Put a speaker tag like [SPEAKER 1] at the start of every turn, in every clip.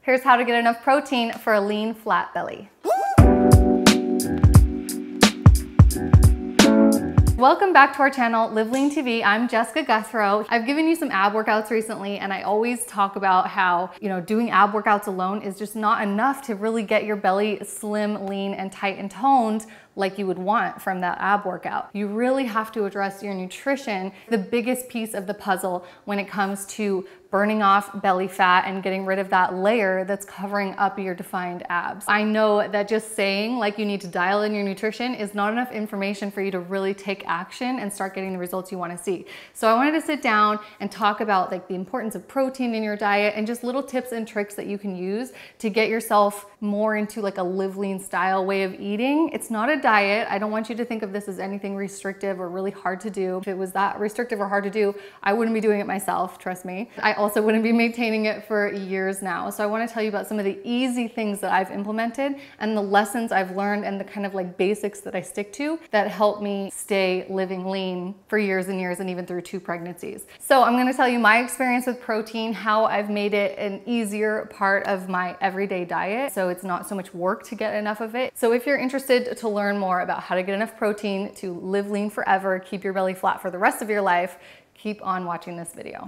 [SPEAKER 1] Here's how to get enough protein for a lean, flat belly. Welcome back to our channel, LiveLeanTV. I'm Jessica Guthrow. I've given you some ab workouts recently, and I always talk about how, doing ab workouts alone is just not enough to really get your belly slim, lean, and tight and toned like you would want from that ab workout. You really have to address your nutrition, the biggest piece of the puzzle when it comes to burning off belly fat and getting rid of that layer that's covering up your defined abs. I know that just saying like you need to dial in your nutrition is not enough information for you to really take action and start getting the results you want to see. So I wanted to sit down and talk about like the importance of protein in your diet and just little tips and tricks that you can use to get yourself more into like a live lean style way of eating. It's not a diet. I don't want you to think of this as anything restrictive or really hard to do. If it was that restrictive or hard to do, I wouldn't be doing it myself, trust me. I also wouldn't be maintaining it for years now. So I want to tell you about some of the easy things that I've implemented and the lessons I've learned and the kind of like basics that I stick to that help me stay living lean for years and years and even through 2 pregnancies. So I'm going to tell you my experience with protein, how I've made it an easier part of my everyday diet so it's not so much work to get enough of it. So if you're interested to learn more about how to get enough protein to live lean forever, keep your belly flat for the rest of your life, keep on watching this video.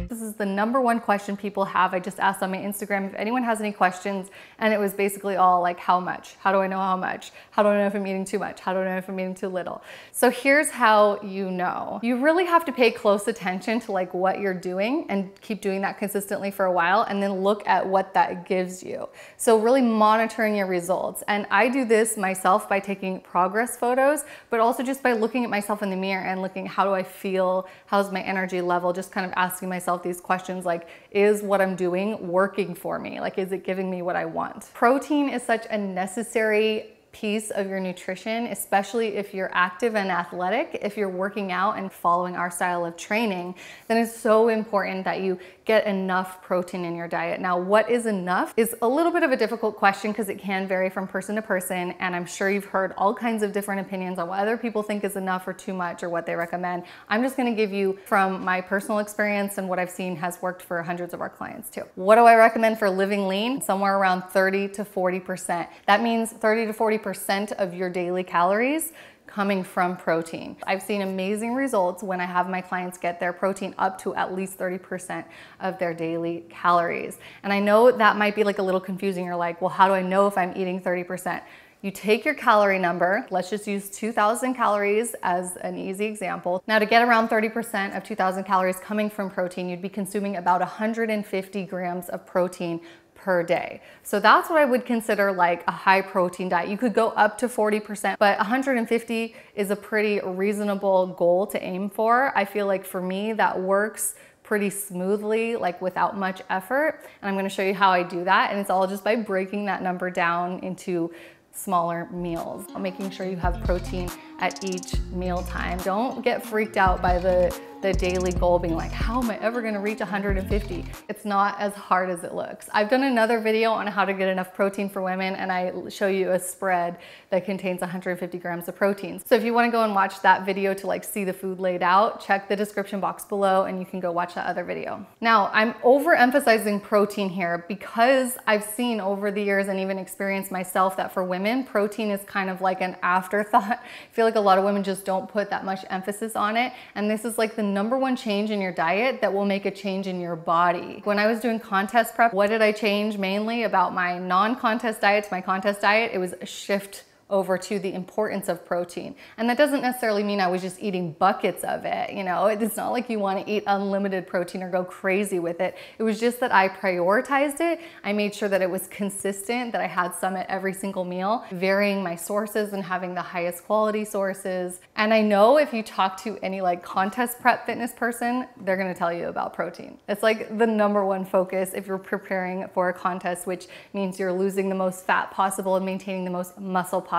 [SPEAKER 1] This is the #1 question people have. I just asked on my Instagram if anyone has any questions, and it was basically all like, how much? How do I know how much? How do I know if I'm eating too much? How do I know if I'm eating too little? So here's how you know. You really have to pay close attention to like what you're doing and keep doing that consistently for a while, and then look at what that gives you. So really monitoring your results. And I do this myself by taking progress photos, but also just by looking at myself in the mirror and looking, how do I feel? How's my energy level? Just kind of asking myself these questions like, is what I'm doing working for me? Like, is it giving me what I want? Protein is such a necessary piece of your nutrition, especially if you're active and athletic. If you're working out and following our style of training, then it's so important that you get enough protein in your diet. Now, what is enough is a little bit of a difficult question because it can vary from person to person, and I'm sure you've heard all kinds of different opinions on what other people think is enough or too much or what they recommend. I'm just gonna give you from my personal experience and what I've seen has worked for hundreds of our clients too. What do I recommend for living lean? Somewhere around 30 to 40%. That means 30 to 40% of your daily calories coming from protein. I've seen amazing results when I have my clients get their protein up to at least 30% of their daily calories. And I know that might be like a little confusing. You're like, well, how do I know if I'm eating 30%? You take your calorie number, let's just use 2,000 calories as an easy example. Now to get around 30% of 2,000 calories coming from protein, you'd be consuming about 150 grams of protein per day. So that's what I would consider like a high protein diet. You could go up to 40%, but 150 is a pretty reasonable goal to aim for. I feel like for me, that works pretty smoothly, like without much effort. And I'm gonna show you how I do that. And it's all just by breaking that number down into smaller meals, making sure you have protein at each meal time. Don't get freaked out by the daily goal being like, how am I ever gonna reach 150? It's not as hard as it looks. I've done another video on how to get enough protein for women, and I show you a spread that contains 150 grams of protein. So if you wanna go and watch that video to like see the food laid out, check the description box below and you can go watch that other video. Now, I'm overemphasizing protein here because I've seen over the years and even experienced myself that for women, protein is kind of like an afterthought. I feel like a lot of women just don't put that much emphasis on it. And this is like the #1 change in your diet that will make a change in your body. When I was doing contest prep, what did I change mainly about my non-contest diet to my contest diet? It was a shift over to the importance of protein. And that doesn't necessarily mean I was just eating buckets of it. It's not like you want to eat unlimited protein or go crazy with it. It was just that I prioritized it. I made sure that it was consistent, that I had some at every single meal, varying my sources and having the highest quality sources. And I know if you talk to any like contest prep fitness person, they're going to tell you about protein. It's like the #1 focus if you're preparing for a contest, which means you're losing the most fat possible and maintaining the most muscle possible.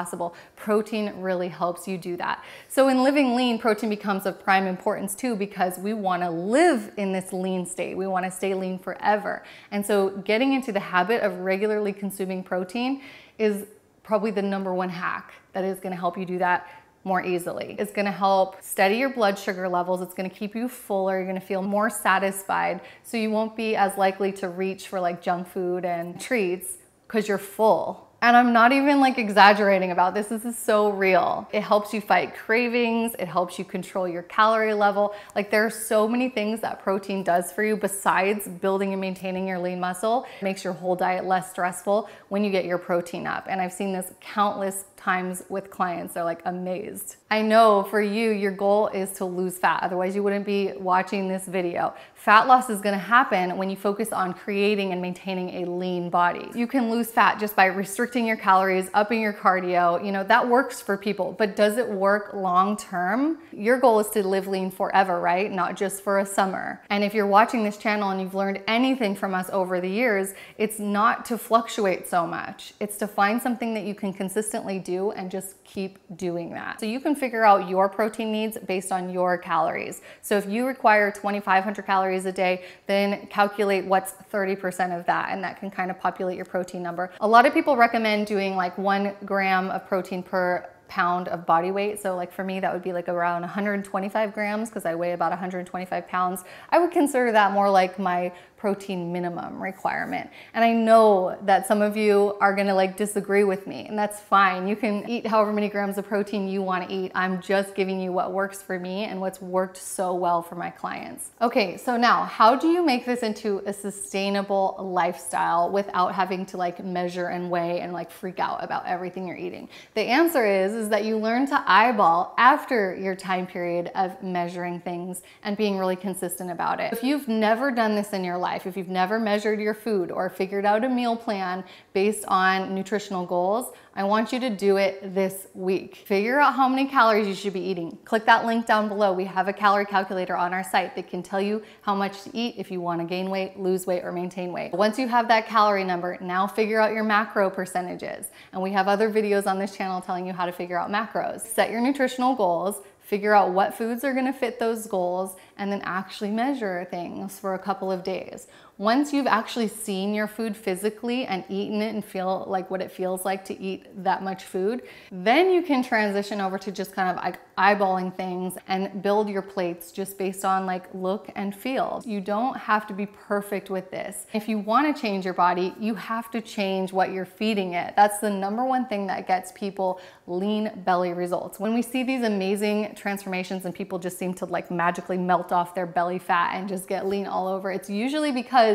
[SPEAKER 1] Protein really helps you do that. So in living lean, protein becomes of prime importance too, because we want to live in this lean state. We want to stay lean forever. And so getting into the habit of regularly consuming protein is probably the #1 hack that is going to help you do that more easily. It's gonna help steady your blood sugar levels. It's gonna keep you fuller. You're gonna feel more satisfied. So you won't be as likely to reach for like junk food and treats because you're full. And I'm not even like exaggerating about this. This is so real. It helps you fight cravings. It helps you control your calorie level. Like there are so many things that protein does for you besides building and maintaining your lean muscle. It makes your whole diet less stressful when you get your protein up. And I've seen this countless times with clients. They're like amazed. I know for you, your goal is to lose fat. Otherwise you wouldn't be watching this video. Fat loss is gonna happen when you focus on creating and maintaining a lean body. You can lose fat just by restricting your calories, upping your cardio. You know, that works for people, but does it work long term? Your goal is to live lean forever, right? Not just for a summer. And if you're watching this channel and you've learned anything from us over the years, it's not to fluctuate so much. It's to find something that you can consistently do and just keep doing that. So you can figure out your protein needs based on your calories. So if you require 2,500 calories a day, then calculate what's 30% of that, and that can kind of populate your protein number. A lot of people recommend doing like 1 gram of protein per pound of body weight. So like for me, that would be like around 125 grams because I weigh about 125 pounds. I would consider that more like my protein minimum requirement. And I know that some of you are gonna like disagree with me, and that's fine. You can eat however many grams of protein you wanna eat. I'm just giving you what works for me and what's worked so well for my clients. Okay, so now how do you make this into a sustainable lifestyle without having to like measure and weigh and like freak out about everything you're eating? The answer is that you learn to eyeball after your time period of measuring things and being really consistent about it. If you've never done this in your life, if you've never measured your food or figured out a meal plan based on nutritional goals, I want you to do it this week. Figure out how many calories you should be eating. Click that link down below. We have a calorie calculator on our site that can tell you how much to eat if you want to gain weight, lose weight, or maintain weight. Once you have that calorie number, now figure out your macro percentages. And we have other videos on this channel telling you how to figure out macros. Set your nutritional goals, figure out what foods are gonna fit those goals, and then actually measure things for a couple of days. Once you've actually seen your food physically and eaten it and feel like what it feels like to eat that much food, then you can transition over to just kind of like eyeballing things and build your plates just based on like look and feel. You don't have to be perfect with this. If you want to change your body, you have to change what you're feeding it. That's the #1 thing that gets people lean belly results. When we see these amazing transformations and people just seem to like magically melt off their belly fat and just get lean all over, it's usually because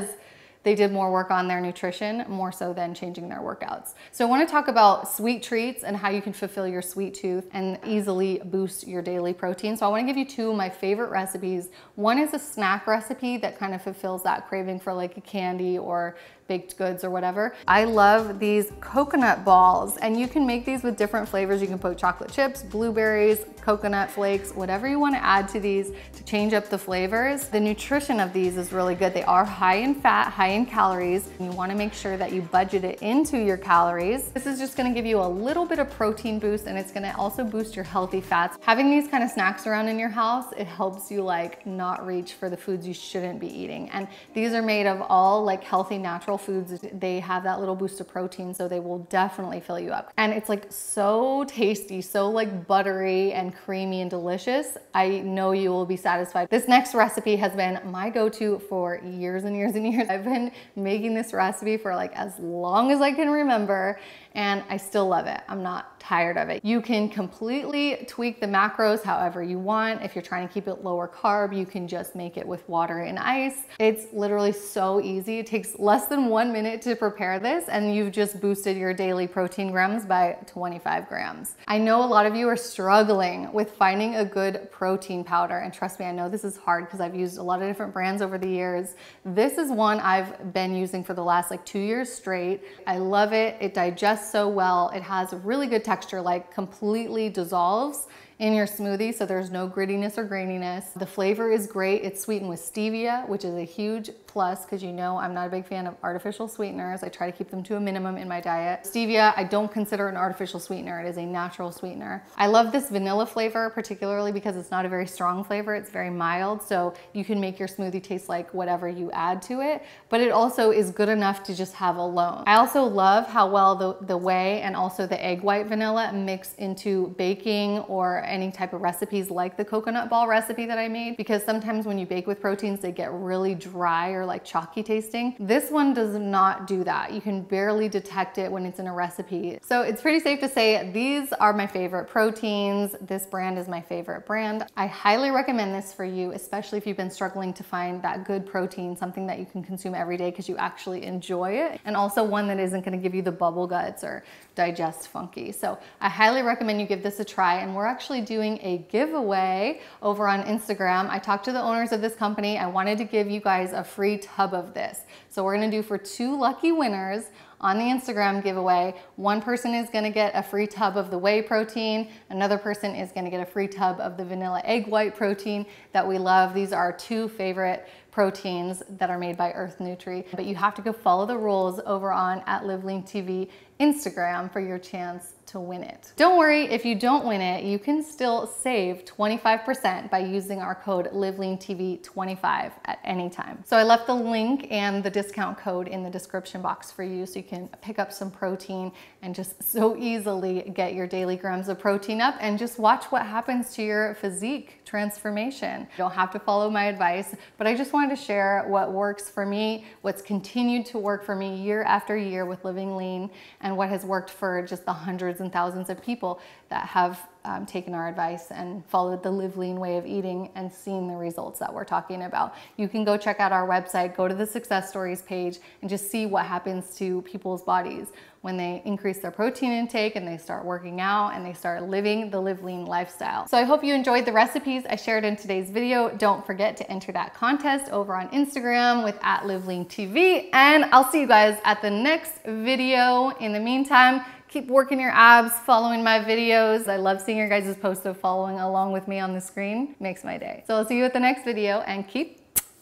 [SPEAKER 1] they did more work on their nutrition, more so than changing their workouts. So I want to talk about sweet treats and how you can fulfill your sweet tooth and easily boost your daily protein. So I want to give you 2 of my favorite recipes. One is a snack recipe that kind of fulfills that craving for like a candy or baked goods or whatever. I love these coconut balls, and you can make these with different flavors. You can put chocolate chips, blueberries, coconut flakes, whatever you want to add to these to change up the flavors. The nutrition of these is really good. They are high in fat, high in calories, and you want to make sure that you budget it into your calories. This is just going to give you a little bit of protein boost, and it's going to also boost your healthy fats. Having these kind of snacks around in your house, it helps you like not reach for the foods you shouldn't be eating. And these are made of all like healthy natural foods. They have that little boost of protein, so they will definitely fill you up. And it's like so tasty, so like buttery and creamy and delicious. I know you will be satisfied. This next recipe has been my go-to for years and years and years. I've been making this recipe for like as long as I can remember, and I still love it. I'm not tired of it. You can completely tweak the macros however you want. If you're trying to keep it lower carb, you can just make it with water and ice. It's literally so easy. It takes less than 1 minute to prepare this, and you've just boosted your daily protein grams by 25 grams. I know a lot of you are struggling with finding a good protein powder, and trust me, I know this is hard because I've used a lot of different brands over the years. This is one I've been using for the last like 2 years straight. I love it. It digests so well. It has a really good texture, like completely dissolves in your smoothie, so there's no grittiness or graininess. The flavor is great. It's sweetened with stevia, which is a huge plus because you know I'm not a big fan of artificial sweeteners. I try to keep them to a minimum in my diet. Stevia, I don't consider an artificial sweetener. It is a natural sweetener. I love this vanilla flavor, particularly because it's not a very strong flavor. It's very mild, so you can make your smoothie taste like whatever you add to it, but it also is good enough to just have alone. I also love how well the whey and also the egg white vanilla mix into baking or any type of recipes like the coconut ball recipe that I made, because sometimes when you bake with proteins, they get really dry or like chalky tasting. This one does not do that. You can barely detect it when it's in a recipe. So it's pretty safe to say these are my favorite proteins. This brand is my favorite brand. I highly recommend this for you, especially if you've been struggling to find that good protein, something that you can consume every day because you actually enjoy it, and also one that isn't going to give you the bubble guts or digest funky. So I highly recommend you give this a try, and we're actually doing a giveaway over on Instagram. I talked to the owners of this company. I wanted to give you guys a free tub of this. So we're gonna do for 2 lucky winners on the Instagram giveaway. One person is gonna get a free tub of the whey protein. Another person is gonna get a free tub of the vanilla egg white protein that we love. These are our 2 favorite proteins that are made by EarthNutri. But you have to go follow the rules over on @LiveLeanTV Instagram for your chance to win it. Don't worry, if you don't win it, you can still save 25% by using our code LiveLeanTV25 at any time. So I left the link and the discount code in the description box for you so you can pick up some protein and just so easily get your daily grams of protein up and just watch what happens to your physique transformation. You don't have to follow my advice, but I just wanted to share what works for me, what's continued to work for me year after year with living lean, and what has worked for just the hundreds and thousands of people that have taken our advice and followed the Live Lean way of eating and seen the results that we're talking about. You can go check out our website, go to the success stories page, and just see what happens to people's bodies when they increase their protein intake and they start working out and they start living the Live Lean lifestyle. So I hope you enjoyed the recipes I shared in today's video. Don't forget to enter that contest over on Instagram with @LiveLeanTV, and I'll see you guys at the next video. In the meantime, keep working your abs, following my videos. I love seeing your guys' posts of following along with me on the screen. Makes my day. So I'll see you at the next video, and keep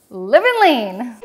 [SPEAKER 1] living lean.